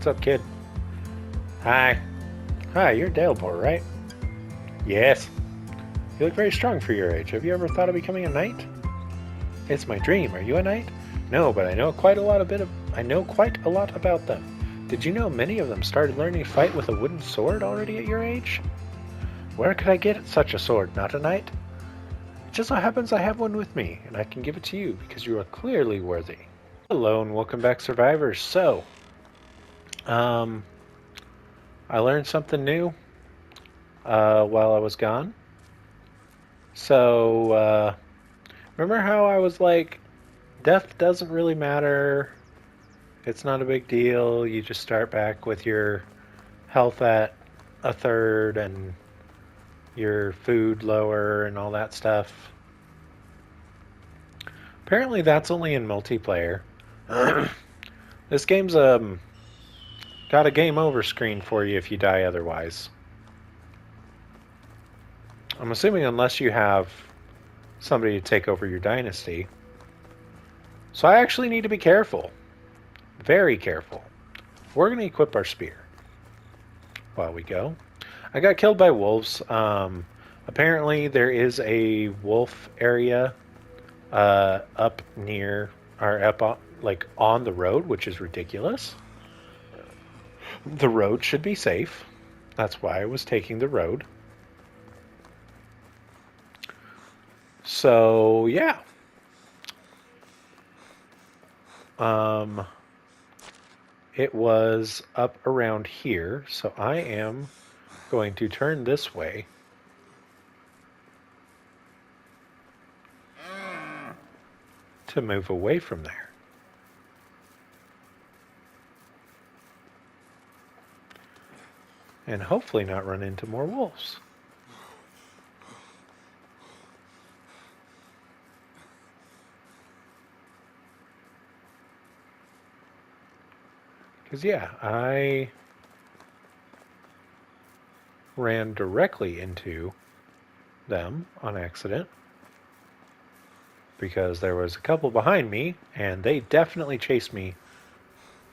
up, kid? Hi. Hi, you're Daleport, right? Yes. You look very strong for your age. Have you ever thought of becoming a knight? It's my dream. Are you a knight? No, but I know quite a lot about them. Did you know many of them started learning to fight with a wooden sword already at your age? Where could I get such a sword, not a knight? It just so happens I have one with me, and I can give it to you because you are clearly worthy. Hello and welcome back, survivors. So, um, I learned something new while I was gone. So, remember how I was like, death doesn't really matter. It's not a big deal. You just start back with your health at a third and your food lower and all that stuff. Apparently, that's only in multiplayer. This game's got a game over screen for you if you die otherwise. I'm assuming unless you have somebody to take over your dynasty. So I actually need to be careful. Very careful. We're going to equip our spear while we go. I got killed by wolves. Apparently there is a wolf area up near, or up on, like on the road, which is ridiculous. The road should be safe. That's why I was taking the road. So yeah. It was up around here, so I am going to turn this way. To move away from there. And hopefully not run into more wolves. Because, yeah, I ran directly into them on accident. Because there was a couple behind me, and they definitely chased me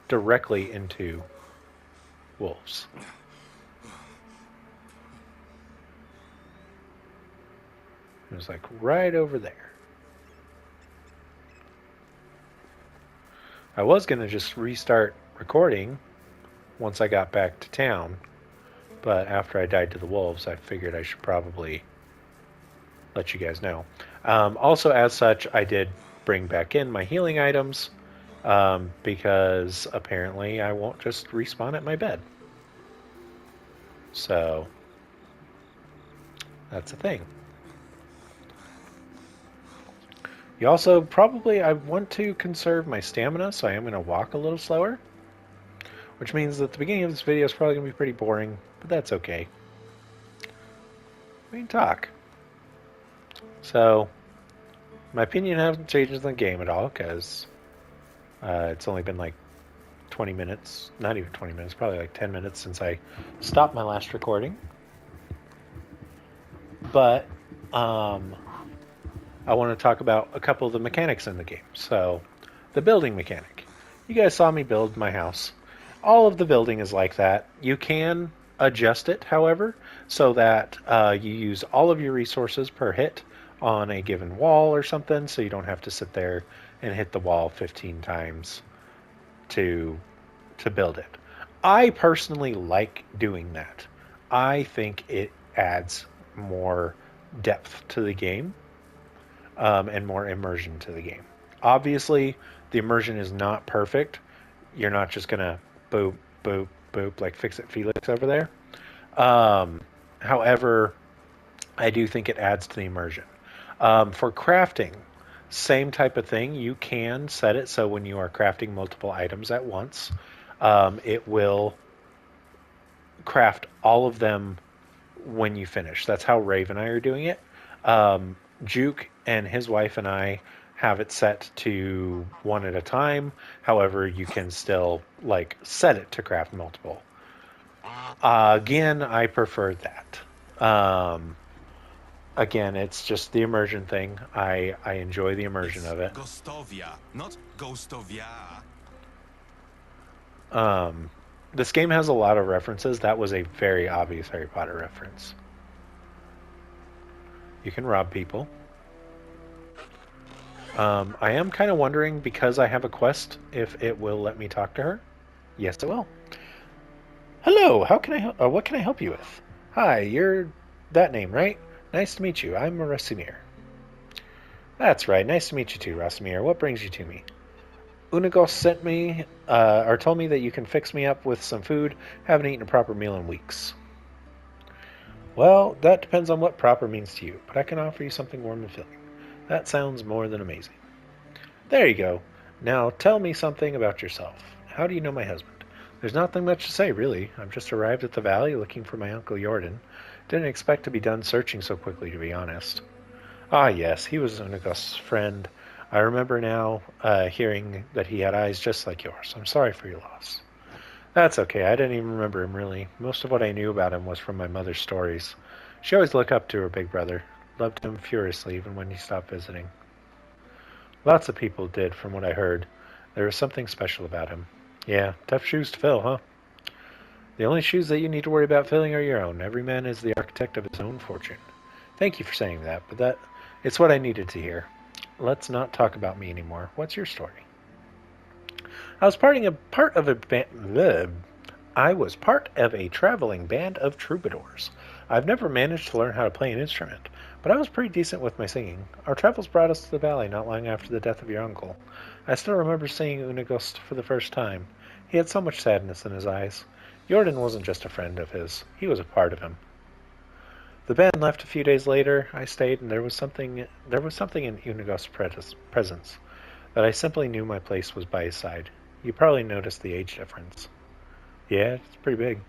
directly into wolves. It was like right over there. I was going to just restart recording once I got back to town, but after I died to the wolves, I figured I should probably let you guys know. Also, as such, I did bring back in my healing items because apparently I won't just respawn at my bed. So, that's a thing. You also probably, I want to conserve my stamina, so I am going to walk a little slower. Which means that the beginning of this video is probably going to be pretty boring, but that's okay. We can talk. So, my opinion hasn't changed in the game at all, because it's only been like 20 minutes, not even 20 minutes, probably like 10 minutes since I stopped my last recording. But, I want to talk about a couple of the mechanics in the game. So, the building mechanic. You guys saw me build my house. All of the building is like that. You can adjust it, however, so that you use all of your resources per hit on a given wall or something, so you don't have to sit there and hit the wall 15 times to build it. I personally like doing that. I think it adds more depth to the game and more immersion to the game. Obviously, the immersion is not perfect. You're not just going to boop, boop, boop, like Fix-It Felix over there. However, I do think it adds to the immersion. For crafting, same type of thing. You can set it so when you are crafting multiple items at once, it will craft all of them when you finish. That's how Rave and I are doing it. Juke and his wife and I have it set to one at a time. However, you can still like set it to craft multiple. Again, I prefer that. Again, it's just the immersion thing. I enjoy the immersion of it. Ghostovia, not Ghostovia. This game has a lot of references. That was a very obvious Harry Potter reference. You can rob people. I am kind of wondering, because I have a quest, if it will let me talk to her. Yes, it will. Hello, how can I? What can I help you with? Hi, you're that name, right? Nice to meet you. I'm Rasimir. That's right. Nice to meet you too, Rasimir. What brings you to me? Unagos sent me, or told me that you can fix me up with some food. Haven't eaten a proper meal in weeks. Well, that depends on what proper means to you, but I can offer you something warm and filling. That sounds more than amazing. There you go. Now tell me something about yourself. How do you know my husband? There's nothing much to say, really. I've just arrived at the valley looking for my Uncle Jordan. Didn't expect to be done searching so quickly, to be honest. Ah, yes, he was Unagos' friend. I remember now hearing that he had eyes just like yours. I'm sorry for your loss. That's okay. I didn't even remember him, really. Most of what I knew about him was from my mother's stories. She always looked up to her big brother. Loved him furiously, even when he stopped visiting. Lots of people did, from what I heard. There was something special about him. Yeah, tough shoes to fill, huh? The only shoes that you need to worry about filling are your own. Every man is the architect of his own fortune. Thank you for saying that, but it's what I needed to hear. Let's not talk about me anymore. What's your story? I was I was part of a traveling band of troubadours. I've never managed to learn how to play an instrument, but I was pretty decent with my singing. Our travels brought us to the valley not long after the death of your uncle. I still remember seeing Unagos for the first time. He had so much sadness in his eyes. Jordan wasn't just a friend of his, he was a part of him. The band left a few days later. I stayed, and there was something in Unagos' presence that I simply knew my place was by his side. You probably noticed the age difference. Yeah, it's pretty big.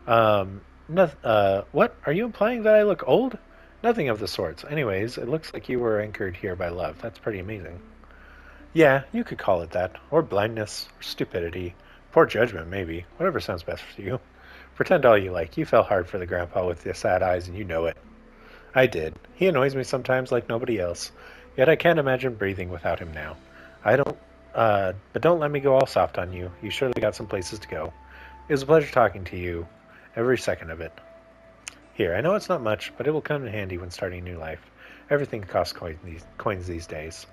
What? Are you implying that I look old? Nothing of the sorts. Anyways, it looks like you were anchored here by love. That's pretty amazing. Yeah, you could call it that. Or blindness, or stupidity. Poor judgment, maybe. Whatever sounds best for you. Pretend all you like. You fell hard for the grandpa with the sad eyes, and you know it. I did. He annoys me sometimes like nobody else. Yet I can't imagine breathing without him now. I don't, but don't let me go all soft on you. You surely got some places to go. It was a pleasure talking to you. Every second of it. Here, I know it's not much, but it will come in handy when starting a new life. Everything costs coins these days.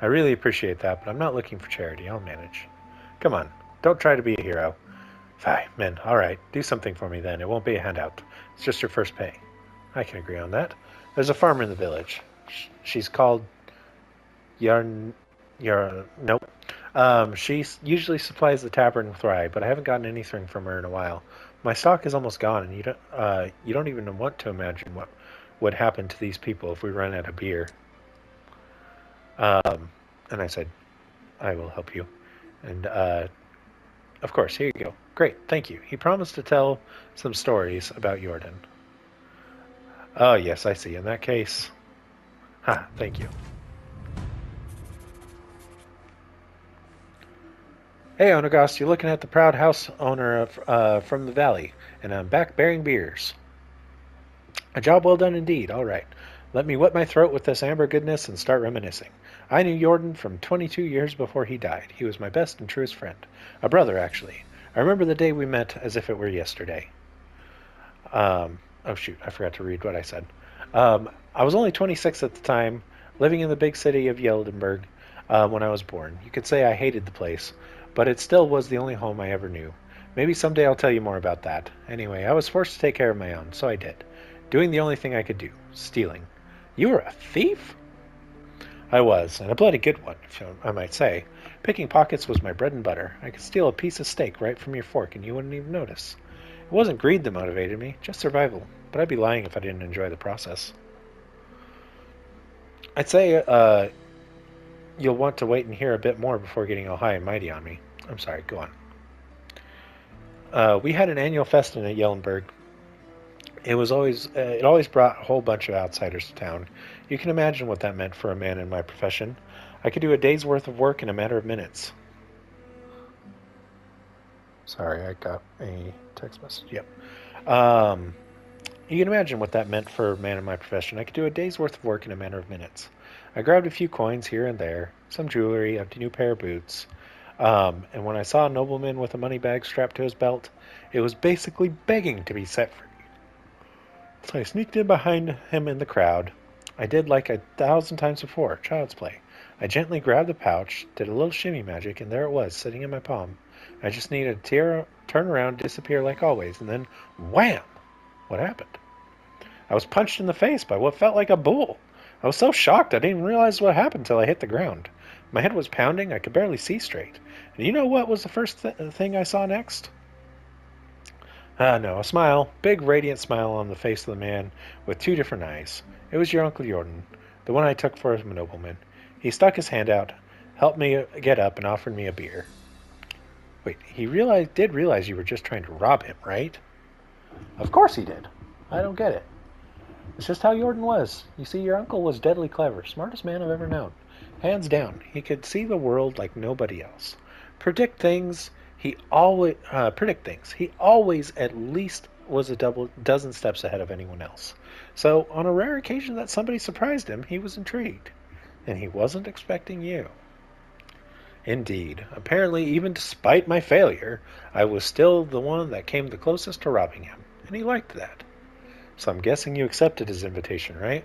I really appreciate that, but I'm not looking for charity. I'll manage. Come on, don't try to be a hero. Fine, men, all right. Do something for me then. It won't be a handout. It's just your first pay. I can agree on that. There's a farmer in the village. She's called Nope. She usually supplies the tavern with rye, but I haven't gotten anything from her in a while. My stock is almost gone, and you don't even want to imagine what would happen to these people if we run out of beer. And I said, I will help you. And of course, here you go. Great, thank you. He promised to tell some stories about Jordan. Oh yes, I see. In that case, thank you. Hey, Onagast, you're looking at the proud house owner from the valley, and I'm back bearing beers. A job well done indeed. All right. Let me wet my throat with this amber goodness and start reminiscing. I knew Jordan from 22 years before he died. He was my best and truest friend. A brother, actually. I remember the day we met as if it were yesterday. Oh, shoot. I forgot to read what I said. I was only 26 at the time, living in the big city of Yeldenburg when I was born. You could say I hated the place, but it still was the only home I ever knew. Maybe someday I'll tell you more about that. Anyway, I was forced to take care of my own, so I did. Doing the only thing I could do. Stealing. You were a thief? I was, and a bloody good one, if I might say. Picking pockets was my bread and butter. I could steal a piece of steak right from your fork, and you wouldn't even notice. It wasn't greed that motivated me, just survival. But I'd be lying if I didn't enjoy the process. I'd say you'll want to wait and hear a bit more before getting all high and mighty on me. I'm sorry, go on. We had an annual festin at Yellenberg. It always brought a whole bunch of outsiders to town. You can imagine what that meant for a man in my profession. I could do a day's worth of work in a matter of minutes. Sorry, I got a text message. Yep. You can imagine what that meant for a man in my profession. I could do a day's worth of work in a matter of minutes. I grabbed a few coins here and there, some jewelry, a new pair of boots. And when I saw a nobleman with a money bag strapped to his belt, it was basically begging to be set free. So I sneaked in behind him in the crowd. I did like 1,000 times before, child's play. I gently grabbed the pouch, did a little shimmy magic, and there it was, sitting in my palm. I just needed to turn around, disappear like always, and then wham! What happened? I was punched in the face by what felt like a bull. I was so shocked I didn't even realize what happened until I hit the ground. My head was pounding, I could barely see straight. And you know what was the first thing I saw next? No, a smile. Big, radiant smile on the face of the man with two different eyes. It was your Uncle Jordan, the one I took for a nobleman. He stuck his hand out, helped me get up, and offered me a beer. Wait, he did realize you were just trying to rob him, right? Of course he did. I don't get it. It's just how Jordan was. You see, your uncle was deadly clever, smartest man I've ever known. Hands down, he could see the world like nobody else. Predict things. He always at least was a dozen steps ahead of anyone else. So, on a rare occasion that somebody surprised him, he was intrigued, and he wasn't expecting you. Indeed, apparently, even despite my failure, I was still the one that came the closest to robbing him, and he liked that. So I'm guessing you accepted his invitation, right?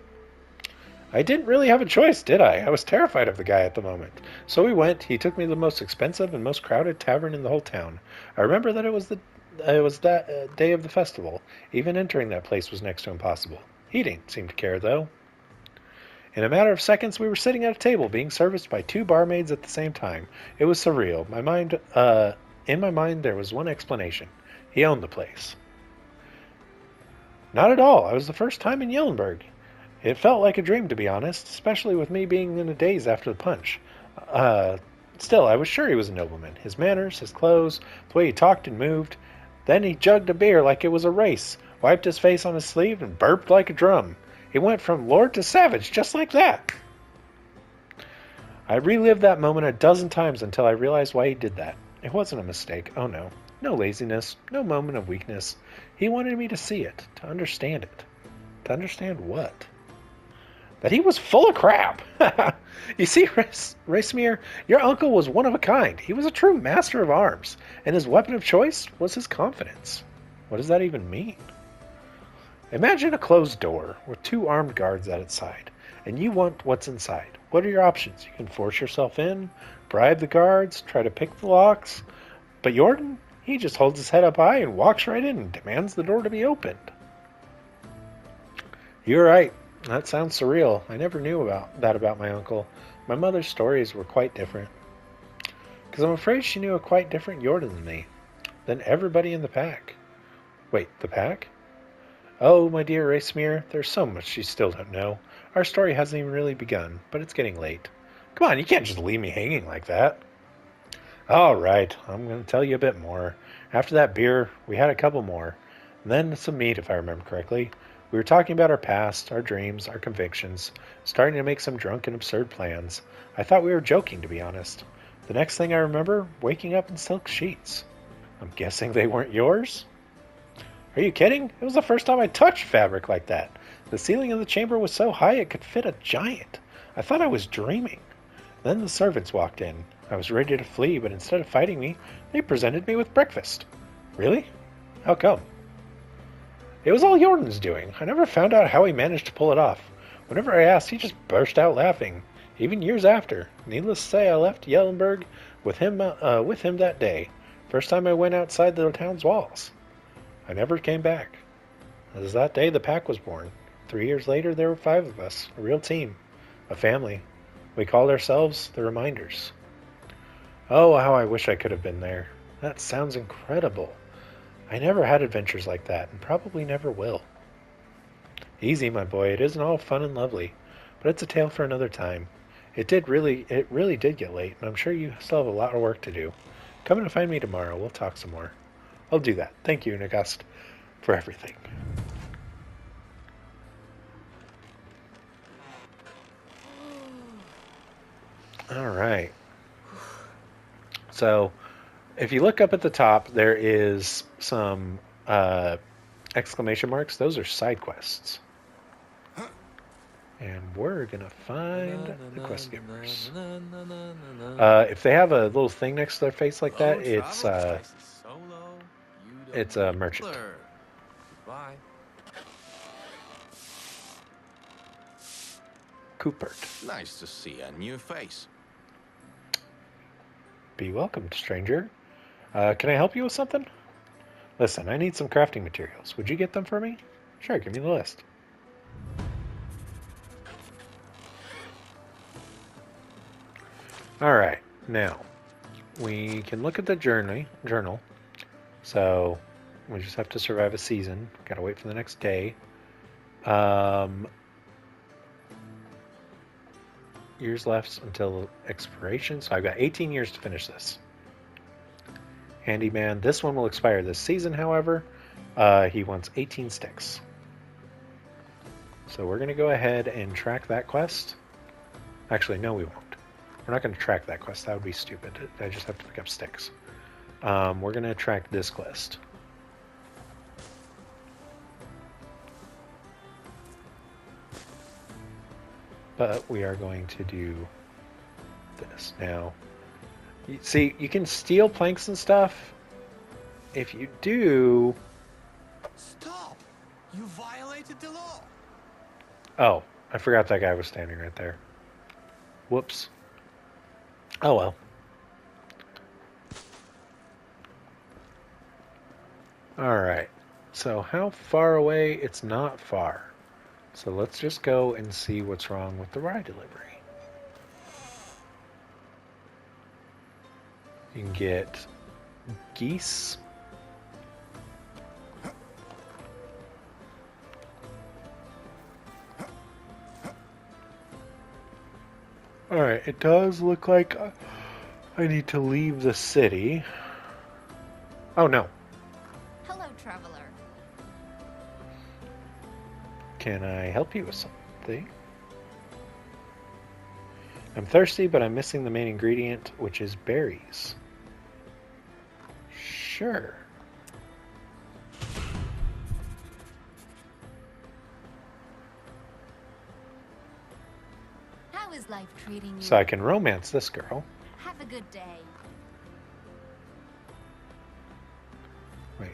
I didn't really have a choice, did I? I was terrified of the guy at the moment. So we went. He took me to the most expensive and most crowded tavern in the whole town. I remember that it was that day of the festival. Even entering that place was next to impossible. He didn't seem to care, though. In a matter of seconds, we were sitting at a table being serviced by two barmaids at the same time. It was surreal. In my mind, there was one explanation. He owned the place. Not at all. I was the first time in Yellenberg. It felt like a dream, to be honest, especially with me being in a daze after the punch. Still, I was sure he was a nobleman. His manners, his clothes, the way he talked and moved. Then he jugged a beer like it was a race, wiped his face on his sleeve, and burped like a drum. He went from lord to savage, just like that. I relived that moment a dozen times until I realized why he did that. It wasn't a mistake. Oh no. No laziness. No moment of weakness. He wanted me to see it, to understand it. To understand what? That he was full of crap. You see, Racemir, your uncle was one of a kind. He was a true master of arms, and his weapon of choice was his confidence. What does that even mean? Imagine a closed door with two armed guards at its side, and you want what's inside. What are your options? You can force yourself in, bribe the guards, try to pick the locks. But Jordan, he just holds his head up high and walks right in and demands the door to be opened. You're right. That sounds surreal. I never knew about my uncle. My mother's stories were quite different. Because I'm afraid she knew a quite different Jordan than me. Than everybody in the pack. Wait, the pack? Oh, my dear Racemir, there's so much you still don't know. Our story hasn't even really begun, but it's getting late. Come on, you can't just leave me hanging like that. All right, I'm going to tell you a bit more. After that beer, we had a couple more. And then some meat, if I remember correctly. We were talking about our past, our dreams, our convictions, starting to make some drunken, absurd plans. I thought we were joking, to be honest. The next thing I remember, waking up in silk sheets. I'm guessing they weren't yours? Are you kidding? It was the first time I touched fabric like that. The ceiling of the chamber was so high it could fit a giant. I thought I was dreaming. Then the servants walked in. I was ready to flee, but instead of fighting me, they presented me with breakfast. Really? How come? It was all Jordan's doing. I never found out how he managed to pull it off. Whenever I asked, he just burst out laughing. Even years after. Needless to say, I left Yellenberg with him that day. First time I went outside the town's walls. I never came back. It was that day the pack was born. 3 years later, there were 5 of us. A real team. A family. We called ourselves the Reminders. Oh, how I wish I could have been there. That sounds incredible. I never had adventures like that, and probably never will. Easy, my boy. It isn't all fun and lovely, but it's a tale for another time. It really did get late, and I'm sure you still have a lot of work to do. Come and find me tomorrow. We'll talk some more. I'll do that. Thank you, Nagast, for everything. All right. So, if you look up at the top, there is some exclamation marks. Those are side quests. And we're going to find the quest givers. Hello, If they have a little thing next to their face like that, traveler. I see solo. You don't it's a need merchant. blur. Goodbye. Coopert. Nice to see a new face. Be welcome, stranger. Can I help you with something? Listen, I need some crafting materials. Would you get them for me? Sure, give me the list. Alright, now, we can look at the journal. So, we just have to survive a season. Gotta wait for the next day. Years left until expiration, so I've got 18 years to finish this. Handyman, this one will expire this season, however. He wants 18 sticks. So we're going to go ahead and track that quest. Actually, no, we won't. We're not going to track that quest. That would be stupid. I just have to pick up sticks. We're going to track this quest. But we are going to do this. Now, see, you can steal planks and stuff. If you do... Stop! You violated the law! Oh, I forgot that guy was standing right there. Whoops. Oh well. Alright. So how far away? It's not far. So let's just go and see what's wrong with the rye delivery. You can get geese. Alright, it does look like I need to leave the city. Oh no. Hello, traveler. Can I help you with something? I'm thirsty, but I'm missing the main ingredient, which is berries. Sure. How is life treating you? So I can romance this girl. Have a good day. Wait.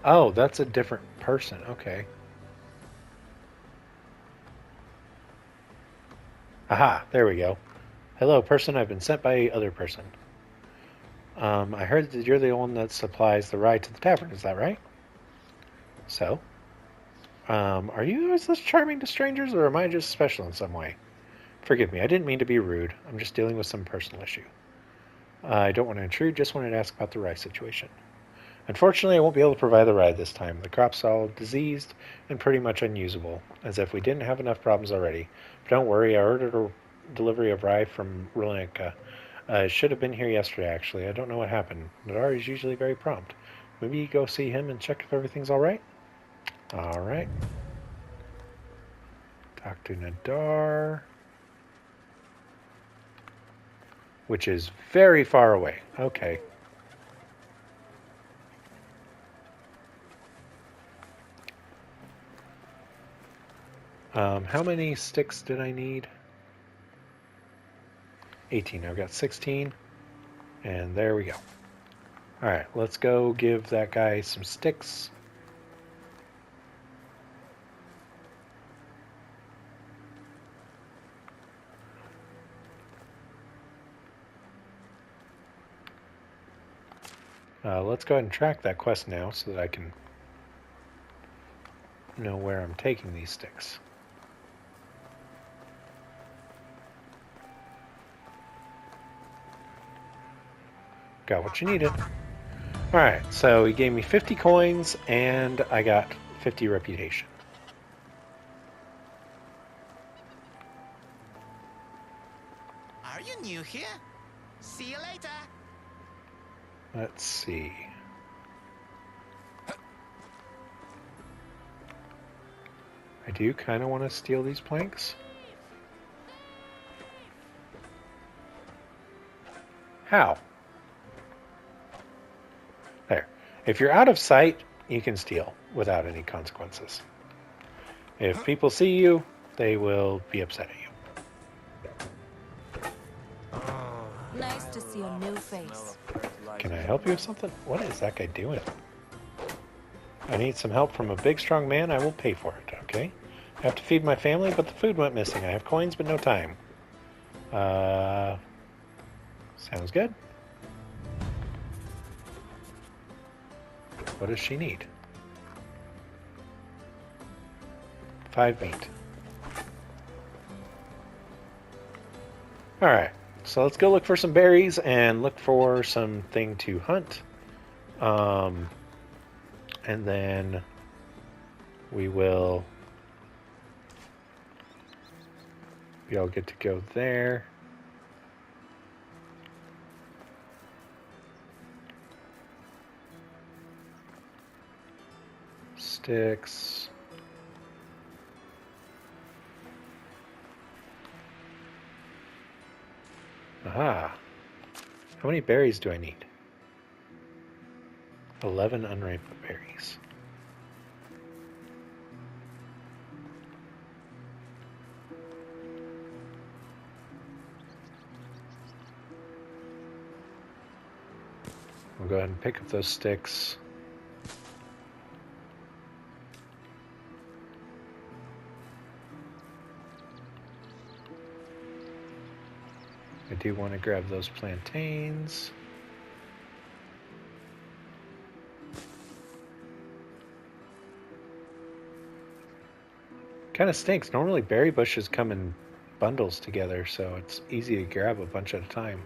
Oh, that's a different person. Okay. Aha, there we go. Hello, person. I've been sent by other person. I heard that you're the one that supplies the ride to the tavern. Is that right? So, are you always this charming to strangers, or am I just special in some way? Forgive me, I didn't mean to be rude. I'm just dealing with some personal issue. I don't want to intrude, just wanted to ask about the rye situation. Unfortunately, I won't be able to provide the ride this time. The crop's all diseased and pretty much unusable, as if we didn't have enough problems already. But don't worry, I ordered a delivery of rye from Rolinka. It should have been here yesterday, actually. I don't know what happened. Nadar is usually very prompt. Maybe go see him and check if everything's alright? Alright. Talk to Nadar. Which is very far away. Okay. How many sticks did I need? 18. I've got 16. And there we go. Alright, let's go give that guy some sticks. Let's go ahead and track that quest now so that I can know where I'm taking these sticks. Got what you needed. Alright, so he gave me 50 coins and I got 50 reputation. Are you new here? See you later. Let's see. I do kind of want to steal these planks. How? There. If you're out of sight, you can steal without any consequences. If people see you, they will be upset at you. Oh, Nice to see a love new the smell face. of fertilizer. Can I help you with something? What is that guy doing? I need some help from a big, strong man. I will pay for it, okay? I have to feed my family, but the food went missing. I have coins, but no time. Sounds good. What does she need? 5 meat. Alright, so let's go look for some berries and look for something to hunt. And then we will be all good to go there. Sticks. Aha. How many berries do I need? 11 unripe berries. We'll go ahead and pick up those sticks. I do want to grab those plantains. Kind of stinks. Normally berry bushes come in bundles together, so it's easy to grab a bunch at a time.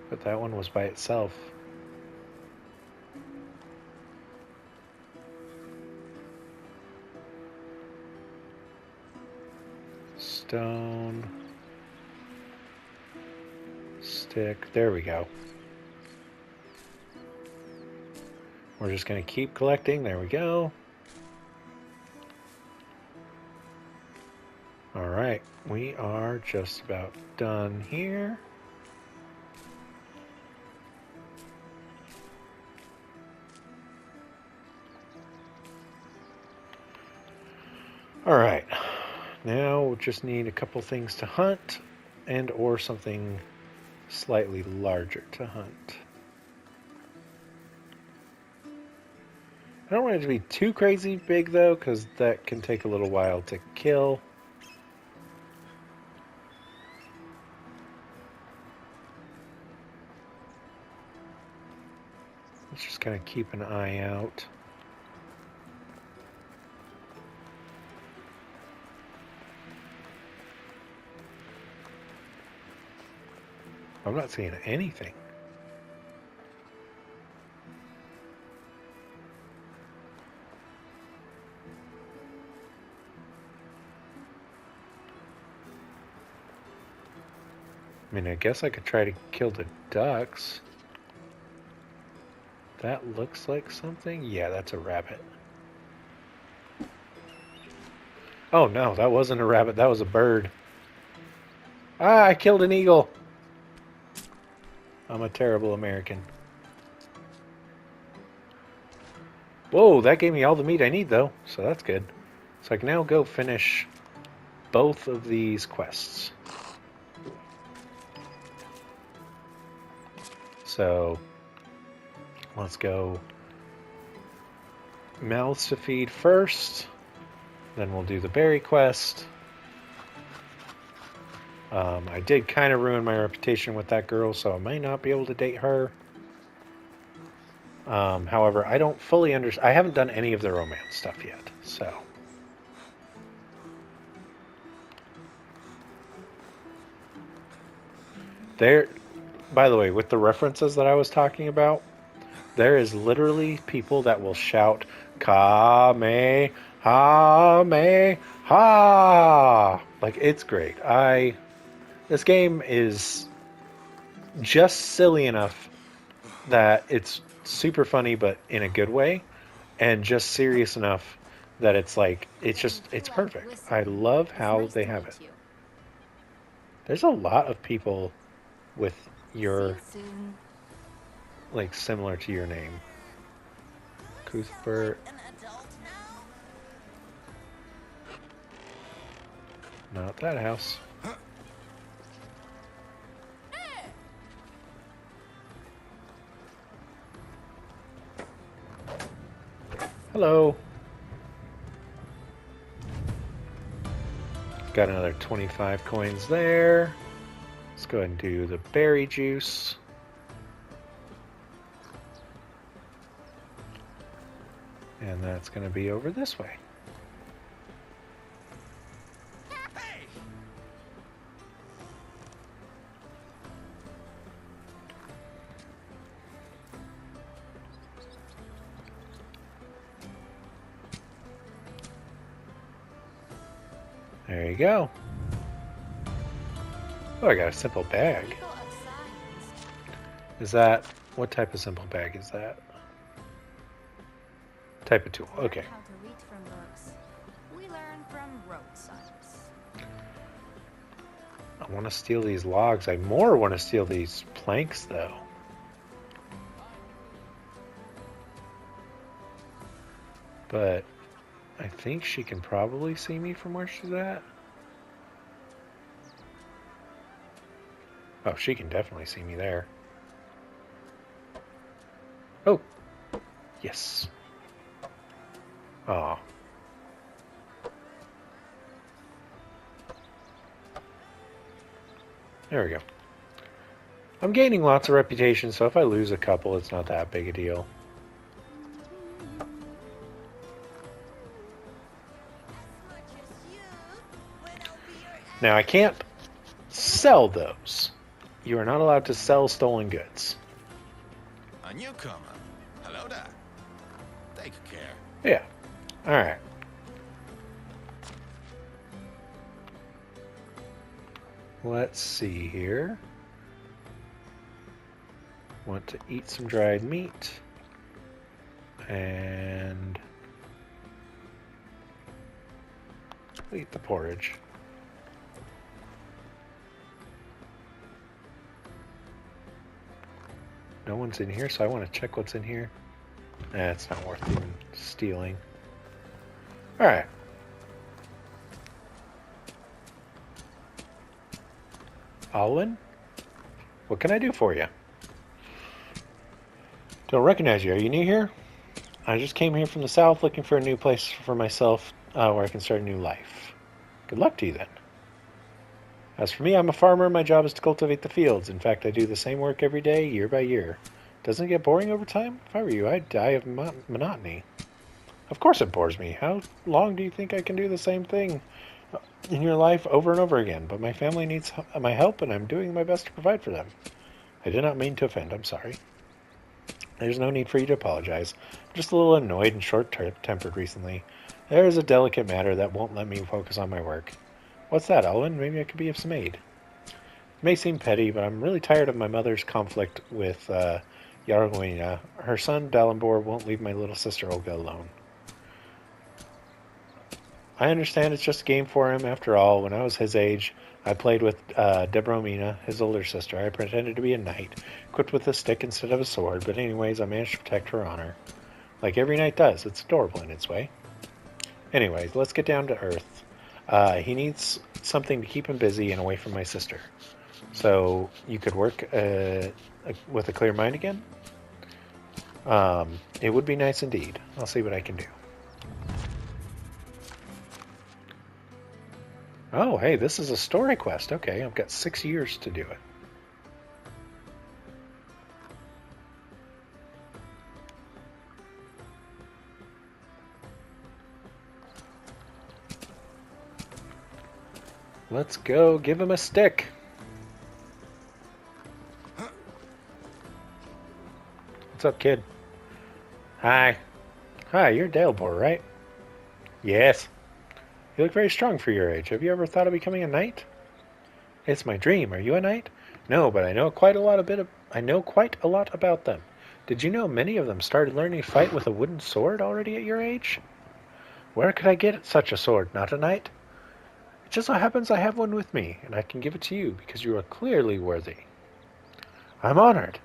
But that one was by itself. Stone. Stick. There we go. We're just going to keep collecting. There we go. Alright, we are just about done here. Alright, now we just need a couple things to hunt and or something slightly larger to hunt. I don't want it to be too crazy big though, because that can take a little while to kill. Let's just kind of keep an eye out. I'm not seeing anything. I mean, I guess I could try to kill the ducks. That looks like something. Yeah, that's a rabbit. Oh no, that wasn't a rabbit. That was a bird. Ah, I killed an eagle. I'm a terrible American. Whoa, that gave me all the meat I need though, so that's good. So I can now go finish both of these quests. So let's go mouths to feed first, then we'll do the berry quest. I did kind of ruin my reputation with that girl, so I may not be able to date her. However, I don't fully understand. I haven't done any of the romance stuff yet, so. There, by the way, with the references that I was talking about, there is literally people that will shout Kame Ha Me Ha. Like, it's great. This game is just silly enough that it's super funny, but in a good way, and just serious enough that it's like, it's perfect. I love how they have it. There's a lot of people with your, like, similar to your name. Cuthbert. An adult now? Not that house. Hello. Got another 25 coins there. Let's go ahead and do the berry juice. And that's going to be over this way. Hey! There you go. Oh, I got a simple bag. People of science. Is that... what type of simple bag is that? Type of tool. Okay. How to read from books. We learn from road signs. I want to steal these logs. I more want to steal these planks, though. But I think she can probably see me from where she's at. Oh, she can definitely see me there. Oh. Yes. Aw. There we go. I'm gaining lots of reputation, so if I lose a couple, it's not that big a deal. Now, I can't sell those. You are not allowed to sell stolen goods. A newcomer. Hello there. Take care. Yeah. Alright. Let's see here. Want to eat some dried meat. And eat the porridge. No one's in here, so I want to check what's in here. It's not worth even stealing. Alright. Alwyn? What can I do for you? Don't recognize you. Are you new here? I just came here from the south looking for a new place for myself where I can start a new life. Good luck to you then. As for me, I'm a farmer. My job is to cultivate the fields. In fact, I do the same work every day, year by year. Doesn't it get boring over time? If I were you, I'd die of monotony. Of course it bores me. How long do you think I can do the same thing in your life over and over again? But my family needs my help, and I'm doing my best to provide for them. I did not mean to offend. I'm sorry. There's no need for you to apologize. I'm just a little annoyed and short-tempered recently. There is a delicate matter that won't let me focus on my work. What's that, Ellen? Maybe I could be of some aid. It may seem petty, but I'm really tired of my mother's conflict with Yargwina. Her son, Dalembor, won't leave my little sister Olga alone. I understand it's just a game for him. After all, when I was his age, I played with Debromina, his older sister. I pretended to be a knight, equipped with a stick instead of a sword, but anyways, I managed to protect her honor. Like every knight does. It's adorable in its way. Anyways, let's get down to earth. He needs something to keep him busy and away from my sister. So, you could work with a clear mind again? It would be nice indeed. I'll see what I can do. Oh, hey, this is a story quest. Okay, I've got 6 years to do it. Let's go give him a stick. What's up, kid? Hi. Hi, you're Dalebor, right? Yes. You look very strong for your age. Have you ever thought of becoming a knight? It's my dream. Are you a knight? No, but I know quite a lot about them. Did you know many of them started learning to fight with a wooden sword already at your age? Where could I get such a sword, not a knight? It just so happens I have one with me, and I can give it to you because you are clearly worthy. I'm honored.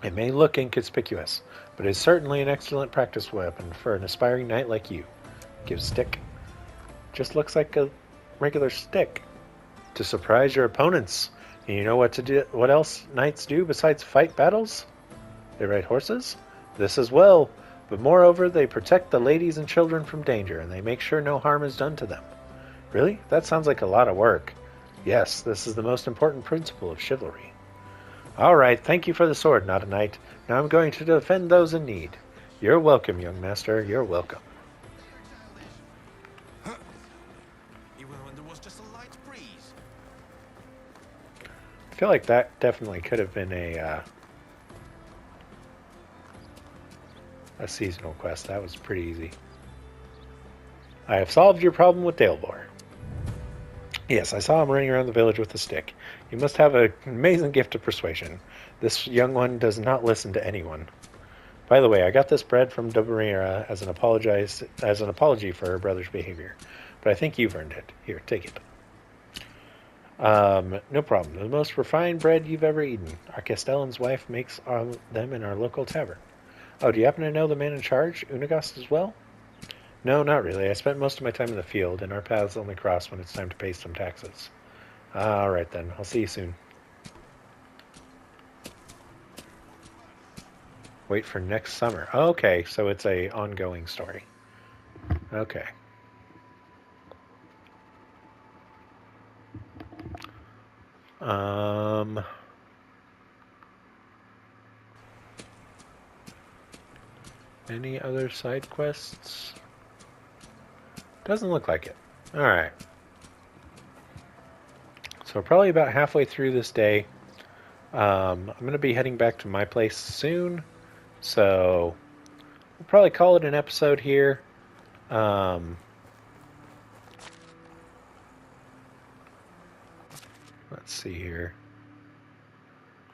It may look inconspicuous, but it is certainly an excellent practice weapon for an aspiring knight like you. Give stick. Just looks like a regular stick to surprise your opponents. And you know what to do? What else knights do besides fight battles? They ride horses. This as well, but moreover, they protect the ladies and children from danger, and they make sure no harm is done to them. Really? That sounds like a lot of work. Yes, this is the most important principle of chivalry. All right, thank you for the sword, not a knight. Now I'm going to defend those in need. You're welcome, young master. You're welcome. Even when there was just a light breeze. I feel like that definitely could have been a seasonal quest. That was pretty easy. I have solved your problem with Dalebor. Yes, I saw him running around the village with a stick. You must have an amazing gift of persuasion. This young one does not listen to anyone. By the way, I got this bread from Dobramira as an apology for her brother's behavior. But I think you've earned it. Here, take it. No problem. The most refined bread you've ever eaten. Our Castellan's wife makes them in our local tavern. Oh, do you happen to know the man in charge, Unagast, as well? No, not really. I spent most of my time in the field, and our paths only cross when it's time to pay some taxes. All right, then. I'll see you soon. Wait for next summer. Okay, so it's a ongoing story. Okay. Any other side quests? Doesn't look like it. Alright. So we're probably about halfway through this day. I'm going to be heading back to my place soon. So we'll probably call it an episode here. Let's see here.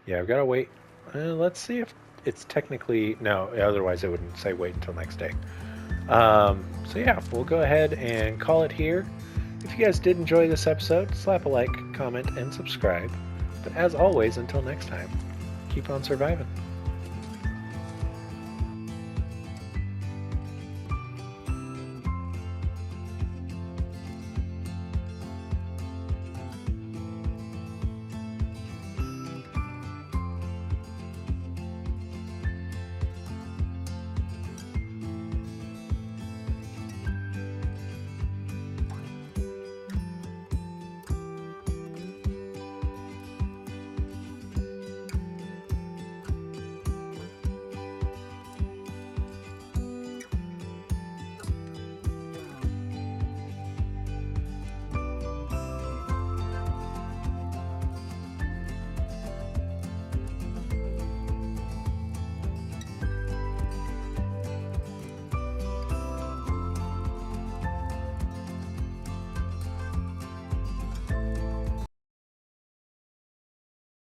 Yeah, I've got to wait. Let's see if it's technically... No, otherwise it wouldn't say wait until next day. So yeah, we'll go ahead and call it here. If you guys did enjoy this episode, slap a like, comment, and subscribe. But as always, until next time, keep on surviving.